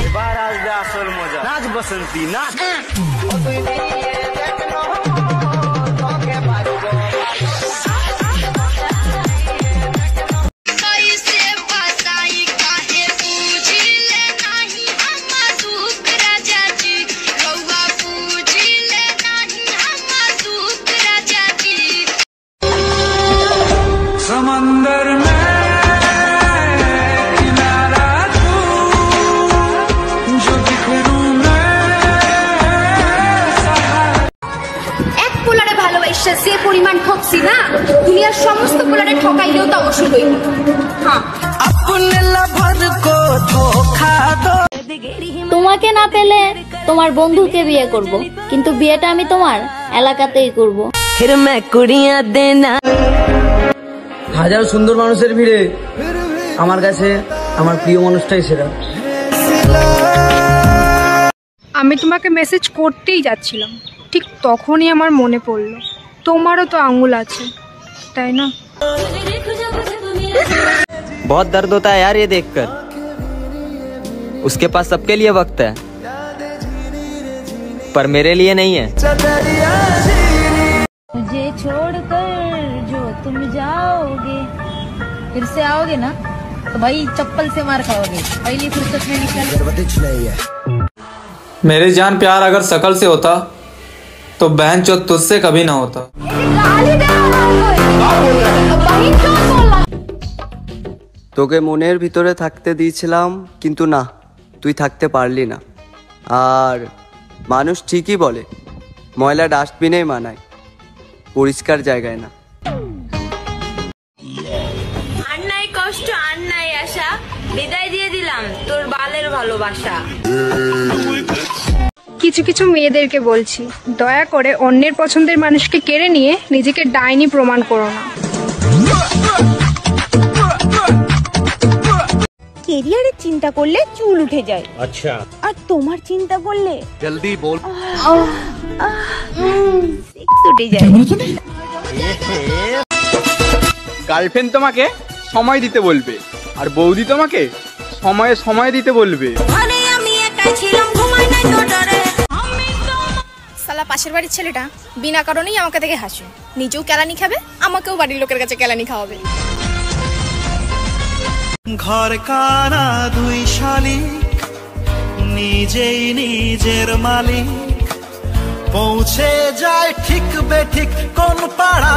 এবার আসবে আসল মজা, নাচ বসন্তী নাচ। समंदर में किनारा तू जो बिखरू मैं এক পোলারে ভালোবাসা যে পরিমাণ ঠকছি না, দুনিয়ার সমস্ত পোলারে ঠকাইলেও তো অবশ্যই হইব। হ্যাঁ, अपने लवर को धोखा दो। তোমাকে না পেলে তোমার বন্ধুকে বিয়ে করব, কিন্তু বিয়েটা আমি তোমার এলাকাতেই করব। फिर मैं कुड़ियां देना। হাজার সুন্দর মানুষের ভিড়ে আমার কাছে আমার প্রিয় মানুষটাই সেরা। আমি তোমাকে মেসেজ করতেই যাচ্ছিলাম, ঠিক তখনই আমার মনে পড়লো তোমারও তো আঙুল আছে, তাই না? बहुत दर्द होता है यार ये देखकर। उसके पास सबके लिए वक्त है, पर मेरे लिए नहीं है। मुझे छोड़कर जो तुम जाओगे, फिर से आओगे ना तो भाई चप्पल से मार खाओगे। पहली फुर्सत में निकल। मेरी जान प्यार अगर शकल से होता तो बहन चो तुझसे कभी ना होता। তোকে মনের ভিতরে থাকতে দিয়েছিলাম, কিন্তু না, তুই থাকতে পারলি না। আর মানুষ ঠিকই বলে ময়লা ডাস্টবিনেই মানায়, পরিষ্কার জায়গায় না। আর নাই কষ্ট আর নাই আশা, বিদায় দিয়ে দিলাম তোর বালের ভালোবাসা। কিছু কিছু মেয়েদেরকে বলছি, দয়া করে অন্যের পছন্দের মানুষকে কেড়ে নিয়ে নিজেকে ডাইনি প্রমাণ করো না। কেরিয়ারের চিন্তা করলে চুল উঠে যায়, আচ্ছা, আর তোমার চিন্তা করলে জলদি বল উঠে যায়। গার্লফ্রেন্ড তোমাকে সময় দিতে বলবে, আর বৌদি তোমাকে সময়ে সময় দিতে বলবে। সালা পাশের বাড়ির ছেলেটা বিনা কারণেই আমাকে দেখে হাসে, নিজেও কেলানি খাবে, আমাকেও বাড়ির লোকের কাছে কেলানি খাওয়াবে। ঘর কানা দুই শালিক, নিজেই নিজের মালিক, পৌঁছে যায় ঠিক বেঠিক কোন পাড়া